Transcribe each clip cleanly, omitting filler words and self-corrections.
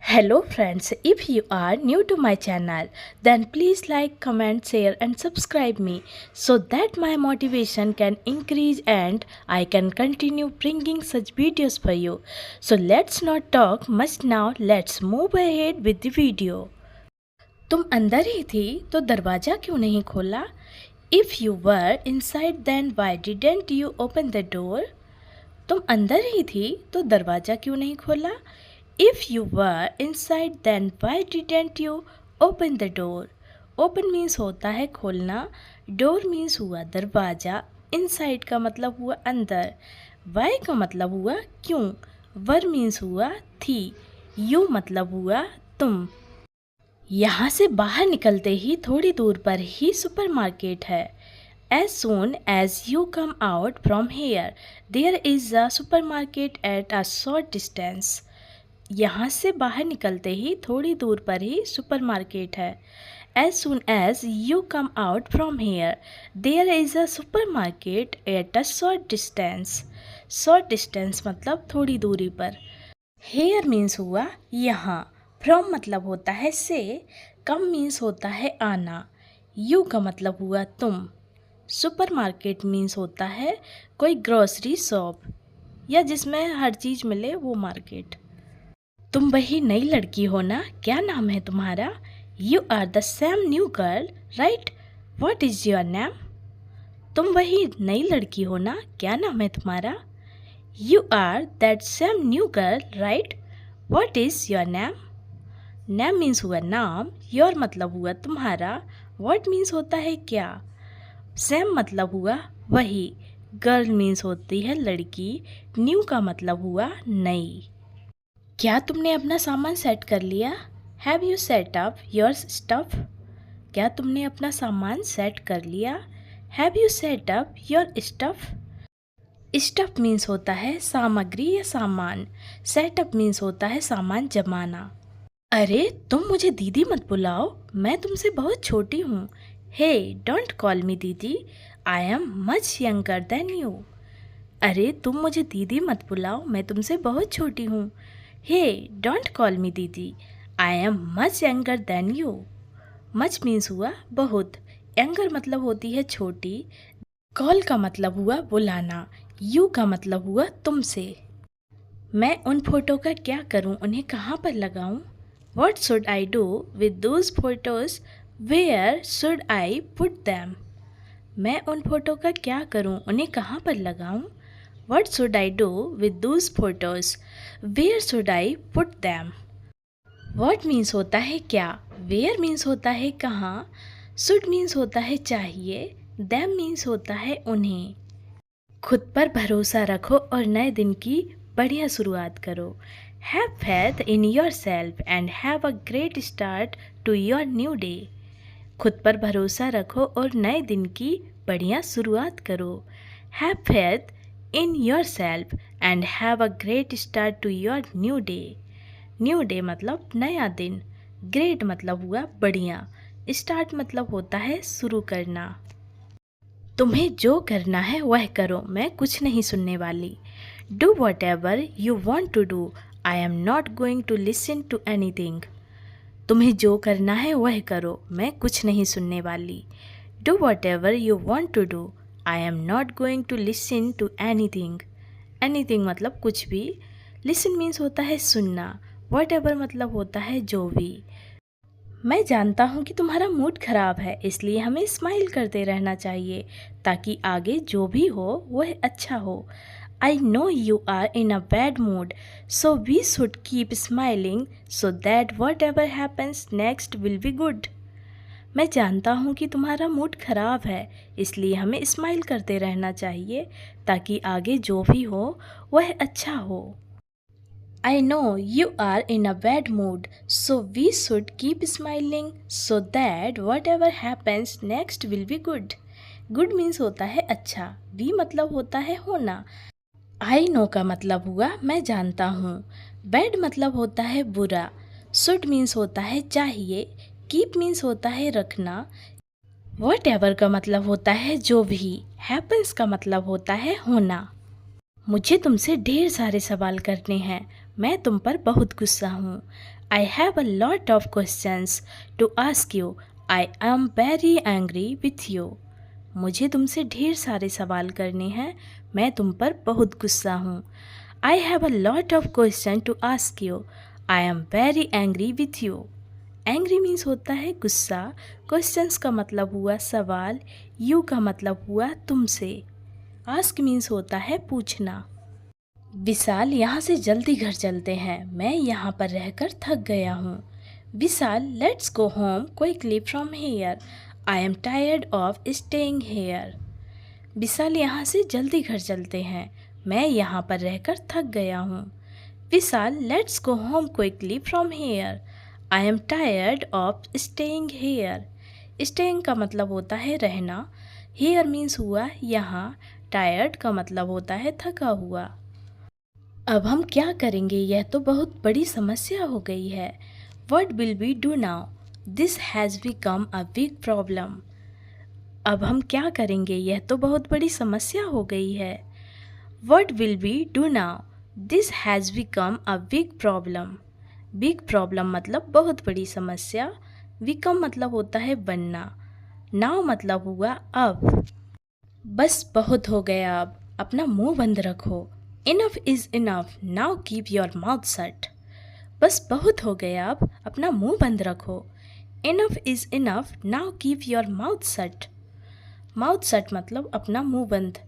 Hello friends, if you are new to my channel, then please like, comment, share and subscribe me so that my motivation can increase and I can continue bringing such videos for you. So let's not talk much now, let's move ahead with the video. तुम अंदर ही थी तो दरवाज़ा क्यों नहीं खोला? If you were inside then why didn't you open the door? तुम अंदर ही थी तो दरवाज़ा क्यों नहीं खोला? If you were inside then why didn't you open the door? Open means होता है खोलना, door means हुआ दरवाज़ा, inside का मतलब हुआ अंदर, why का मतलब हुआ क्यों, were means हुआ थी, you मतलब हुआ तुम। यहाँ से बाहर निकलते ही थोड़ी दूर पर ही सुपरमार्केट है। As soon as you come out from here, there is a supermarket at a short distance. यहाँ से बाहर निकलते ही थोड़ी दूर पर ही सुपरमार्केट है। As soon as you come out from here, there is a supermarket at a short distance. Short distance मतलब थोड़ी दूरी पर। Here means हुआ यहाँ। From मतलब होता है से, come means होता है आना, you का मतलब हुआ तुम। सुपरमार्केट मीन्स होता है कोई ग्रोसरी शॉप या जिसमें हर चीज़ मिले वो मार्केट। तुम वही नई लड़की हो ना, क्या नाम है तुम्हारा? You are the same new girl right, what is your name? तुम वही नई लड़की हो ना, क्या नाम है तुम्हारा? You are that same new girl right, what is your name? Name means हुआ नाम, योर मतलब हुआ तुम्हारा, व्हाट मीन्स होता है क्या, सेम मतलब हुआ वही, गर्ल मीन्स होती है लड़की, न्यू का मतलब हुआ नई। क्या तुमने अपना सामान सेट कर लिया? Have you set up your stuff? क्या तुमने अपना सामान सेट कर लिया? Have you set up your stuff? Stuff means होता है सामग्री या सामान, सेटअप मीन्स होता है सामान जमाना। अरे तुम मुझे दीदी मत बुलाओ, मैं तुमसे बहुत छोटी हूँ। Hey, don't call me दीदी, I am much younger than you. अरे तुम मुझे दीदी मत बुलाओ, मैं तुमसे बहुत छोटी हूँ। Hey, don't call me दीदी, I am much younger than you. Much means हुआ बहुत, younger मतलब होती है छोटी, call का मतलब हुआ बुलाना, you का मतलब हुआ तुमसे। मैं उन फोटो का क्या करूँ, उन्हें कहाँ पर लगाऊँ? What should I do with those photos? Where should I put them? मैं उन फ़ोटो का क्या करूं, उन्हें कहाँ पर लगाऊं? What should I do with those photos? Where should I put them? What means होता है क्या, where means होता है कहाँ, should means होता है चाहिए, them means होता है उन्हें। खुद पर भरोसा रखो और नए दिन की बढ़िया शुरुआत करो। Have faith in yourself and have a great start to your new day. खुद पर भरोसा रखो और नए दिन की बढ़िया शुरुआत करो। Have faith in yourself and have a great start to your new day. New day मतलब नया दिन, ग्रेट मतलब हुआ बढ़िया, स्टार्ट मतलब होता है शुरू करना। तुम्हें जो करना है वह करो, मैं कुछ नहीं सुनने वाली। Do whatever you want to do, I am not going to listen to anything. तुम्हें जो करना है वह करो, मैं कुछ नहीं सुनने वाली। Do whatever you want to do, I am not going to listen to anything. Anything मतलब कुछ भी, लिसन मीन्स होता है सुनना, वॉट एवर मतलब होता है जो भी। मैं जानता हूँ कि तुम्हारा मूड ख़राब है, इसलिए हमें स्माइल करते रहना चाहिए ताकि आगे जो भी हो वह अच्छा हो। I know you are in a bad mood, so we should keep smiling so that whatever happens next will be good. मैं जानता हूँ कि तुम्हारा मूड ख़राब है, इसलिए हमें स्माइल करते रहना चाहिए ताकि आगे जो भी हो वह अच्छा हो। I know you are in a bad mood, so we should keep smiling so that whatever happens next will be good. Good means होता है अच्छा, be मतलब होता है होना, आई नो का मतलब हुआ मैं जानता हूँ, बैड मतलब होता है बुरा, शुड मीन्स होता है चाहिए, कीप मीन्स होता है रखना, वट एवर का मतलब होता है जो भी, हैपन्स का मतलब होता है होना। मुझे तुमसे ढेर सारे सवाल करने हैं, मैं तुम पर बहुत गुस्सा हूँ। I have a lot of questions to ask you. I am very angry with you. मुझे तुमसे ढेर सारे सवाल करने हैं, मैं तुम पर बहुत गुस्सा हूँ. I have a lot of questions to ask you. I am very angry with you. Angry means होता है गुस्सा, questions का मतलब हुआ सवाल, you का मतलब हुआ तुमसे. Ask means होता है पूछना. विशाल, यहाँ से जल्दी घर चलते हैं, मैं यहाँ पर रहकर थक गया हूँ. Vishal, let's go home quickly from here. I am tired of staying here. Vishal, यहाँ से जल्दी घर चलते हैं, मैं यहाँ पर रहकर थक गया हूँ. Vishal, let's go home quickly from here. I am tired of staying here. Staying का मतलब होता है रहना, हेयर मीन्स हुआ यहाँ, टायर्ड का मतलब होता है थका हुआ. अब हम क्या करेंगे, यह तो बहुत बड़ी समस्या हो गई है. What will we do now? This has become a big problem. अब हम क्या करेंगे, यह तो बहुत बड़ी समस्या हो गई है. What will we do now? This has become a big problem. Big problem मतलब बहुत बड़ी समस्या, become मतलब होता है बनना, now मतलब हुआ अब. बस बहुत हो गया, अब अपना मुंह बंद रखो. Enough is enough, now keep your mouth shut. बस बहुत हो गया, अब अपना मुंह बंद रखो. Enough is enough, now keep your mouth shut. Mouth shut मतलब अपना मुंह बंद.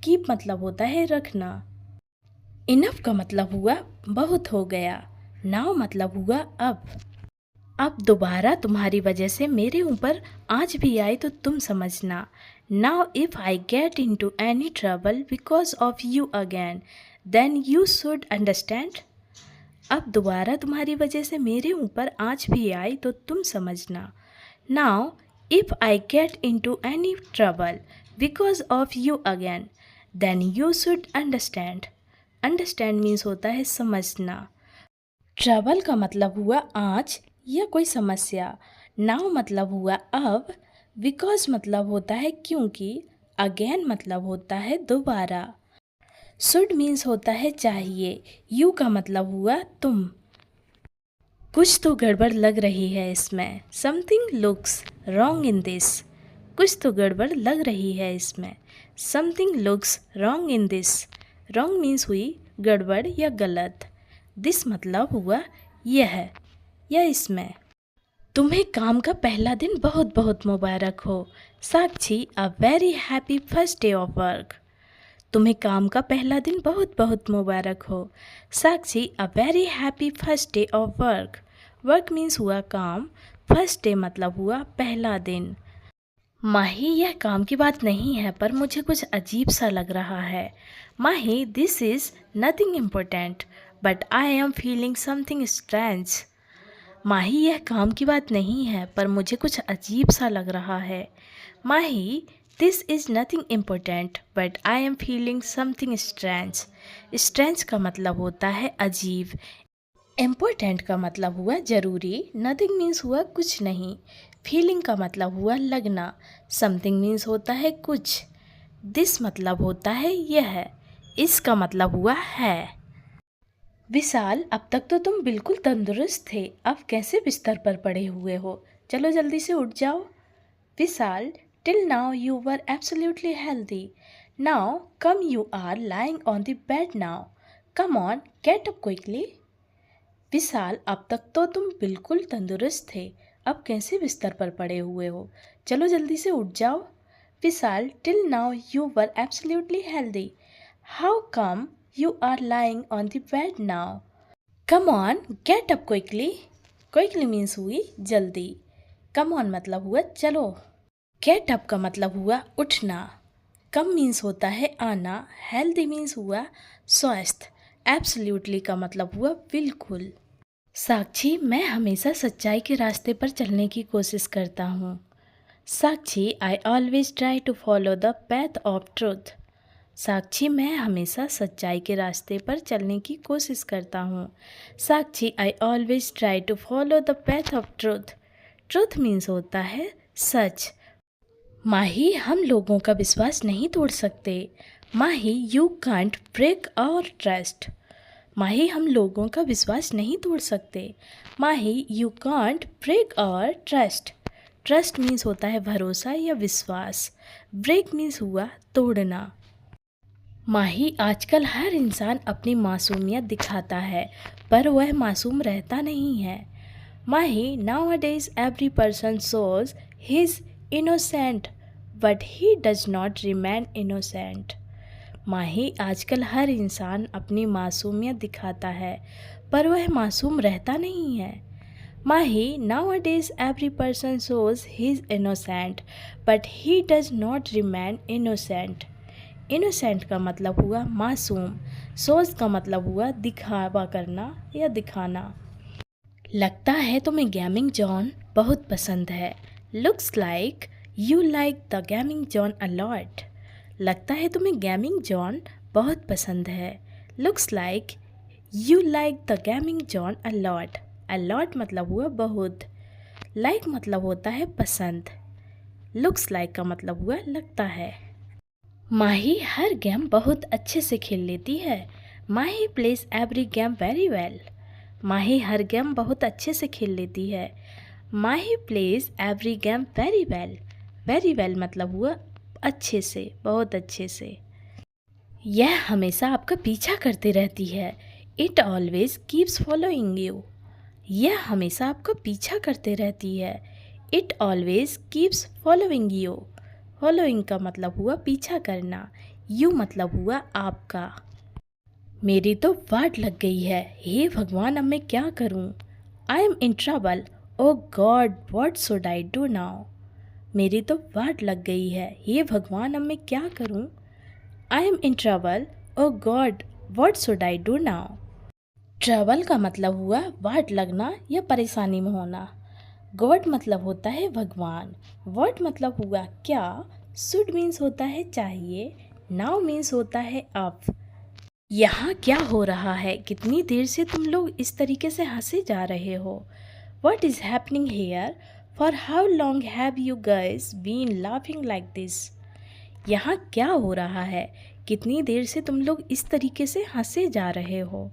Keep मतलब होता है रखना. Enough का मतलब हुआ बहुत हो गया. Now मतलब हुआ अब. अब दोबारा तुम्हारी वजह से मेरे ऊपर आँच भी आई तो तुम समझना. Now if I get into any trouble because of you again, then you should understand. अब दोबारा तुम्हारी वजह से मेरे ऊपर आँच भी आई तो तुम समझना. Now if I get into any trouble because of you again, then you should understand. Understand means होता है समझना. ट्रबल का मतलब हुआ आँच या कोई समस्या. नाउ मतलब हुआ अब. बिकॉज मतलब होता है क्योंकि. अगेन मतलब होता है दोबारा. शुड मीन्स होता है चाहिए. यू का मतलब हुआ तुम. कुछ तो गड़बड़ लग रही है इसमें. Something looks wrong in this. कुछ तो गड़बड़ लग रही है इसमें. Something looks wrong in this. Wrong means हुई गड़बड़ या गलत. दिस मतलब हुआ यह या इसमें. तुम्हें काम का पहला दिन बहुत बहुत मुबारक हो. Sakshi, a very happy first day of work. तुम्हें काम का पहला दिन बहुत बहुत मुबारक हो. Sakshi, a very happy first day of work. Work means हुआ काम, फर्स्ट डे मतलब हुआ पहला दिन. माही, यह काम की बात नहीं है पर मुझे कुछ अजीब सा लग रहा है. Mahi, this is nothing important but I am feeling something strange. Mahi, यह काम की बात नहीं है पर मुझे कुछ अजीब सा लग रहा है. Mahi, this is nothing important but I am feeling something strange. Strange का मतलब होता है अजीब. इम्पोर्टेंट का मतलब हुआ ज़रूरी. नथिंग मीन्स हुआ कुछ नहीं. फीलिंग का मतलब हुआ लगना. समथिंग मीन्स होता है कुछ. दिस मतलब होता है यह. इसका मतलब हुआ है. विशाल, अब तक तो तुम बिल्कुल तंदुरुस्त थे, अब कैसे बिस्तर पर पड़े हुए हो. चलो जल्दी से उठ जाओ. Vishal, till now you were absolutely healthy. Now come you are lying on the bed now. Come on, get up quickly. Vishal, अब तक तो तुम बिल्कुल तंदुरुस्त थे, अब कैसे बिस्तर पर पड़े हुए हो. चलो जल्दी से उठ जाओ. Vishal, till now you were absolutely healthy. How come you are lying on the bed now. Come on, get up quickly. Quickly means हुई जल्दी. Come on मतलब हुआ चलो. Get up का मतलब हुआ उठना. Come means होता है आना. Healthy means हुआ स्वस्थ. Absolutely का मतलब हुआ बिल्कुल. साक्षी, मैं हमेशा सच्चाई के रास्ते पर चलने की कोशिश करता हूँ. साक्षी, I always try to follow the path of truth. साक्षी, मैं हमेशा सच्चाई के रास्ते पर चलने की कोशिश करता हूँ. Sakshi, I always try to follow the path of truth. Truth means होता है सच. माही, हम लोगों का विश्वास नहीं तोड़ सकते. Mahi, you can't break our trust. Mahi हम लोगों का विश्वास नहीं तोड़ सकते। Mahi you can't break our trust. Trust means होता है भरोसा या विश्वास। ब्रेक मीन्स हुआ तोड़ना। माही आजकल हर इंसान अपनी मासूमियत दिखाता है पर वह मासूम रहता नहीं है। माही nowadays every person shows his innocent but he does not remain innocent। माही आजकल हर इंसान अपनी मासूमियत दिखाता है पर वह मासूम रहता नहीं है। माही nowadays every person shows his innocent but he does not remain innocent। Innocent का मतलब हुआ मासूम, सोच का मतलब हुआ दिखावा करना या दिखाना। लगता है तुम्हें गेमिंग जॉन बहुत पसंद है। Looks like you like the gaming John a lot. लगता है तुम्हें गेमिंग जॉन बहुत पसंद है। Looks like you like the gaming John a lot. A lot मतलब हुआ बहुत। लाइक मतलब होता है पसंद। लुक्स लाइक का मतलब हुआ लगता है। माही हर गेम बहुत अच्छे से खेल लेती है। Mahi plays every game very well. Mahi हर गेम बहुत अच्छे से खेल लेती है। Mahi plays every game very well. Very well मतलब हुआ अच्छे से, बहुत अच्छे से। यह हमेशा आपका पीछा करती रहती है। It always keeps following you. यह हमेशा आपका पीछा करते रहती है। It always keeps following you. Following का मतलब हुआ पीछा करना। यू मतलब हुआ आपका। मेरी तो वाट लग गई है। हे भगवान अब मैं क्या करूं? I am in trouble. Oh god what should I do now? मेरी तो वाट लग गई है। हे भगवान अब मैं क्या करूं? I am in trouble. Oh god what should I do now? Trouble का मतलब हुआ वाट लगना या परेशानी में होना। गॉड मतलब होता है भगवान। व्हाट मतलब हुआ क्या। शुड मीन्स होता है चाहिए। नाउ मीन्स होता है अब। यहाँ क्या हो रहा है? कितनी देर से तुम लोग इस तरीके से हंसे जा रहे हो? What is happening here? For how long have you girls been laughing like this? यहाँ क्या हो रहा है? कितनी देर से तुम लोग इस तरीके से हंसे जा रहे हो?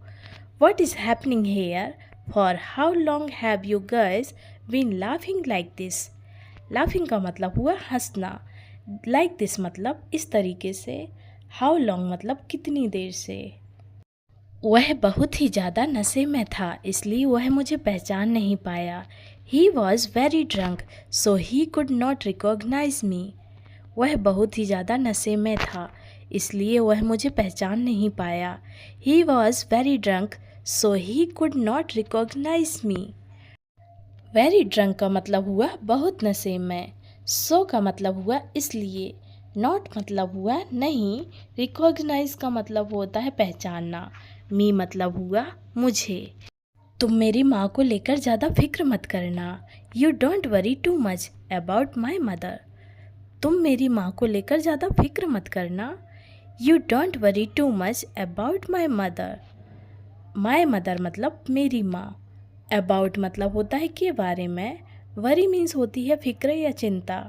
What is happening here? For how long have you girls been laughing like this? Laughing का मतलब हुआ हंसना। लाइक दिस मतलब इस तरीके से। हाउ लॉन्ग मतलब कितनी देर से। वह बहुत ही ज़्यादा नशे में था इसलिए वह मुझे पहचान नहीं पाया। He was very drunk so he could not recognise me. वह बहुत ही ज़्यादा नशे में था इसलिए वह मुझे पहचान नहीं पाया। He was very drunk so he could not recognise me. Very drunk का मतलब हुआ बहुत नशे में। सो का मतलब हुआ इसलिए। नॉट मतलब हुआ नहीं। रिकॉग्नाइज का मतलब होता है पहचानना। मी मतलब हुआ मुझे। तुम मेरी माँ को लेकर ज़्यादा फिक्र मत करना। You don't worry too much about my mother. तुम मेरी माँ को लेकर ज़्यादा फिक्र मत करना। You don't worry too much about my mother. My mother मतलब मेरी माँ। अबाउट मतलब होता है के बारे में। वरी मीन्स होती है फिक्र या चिंता।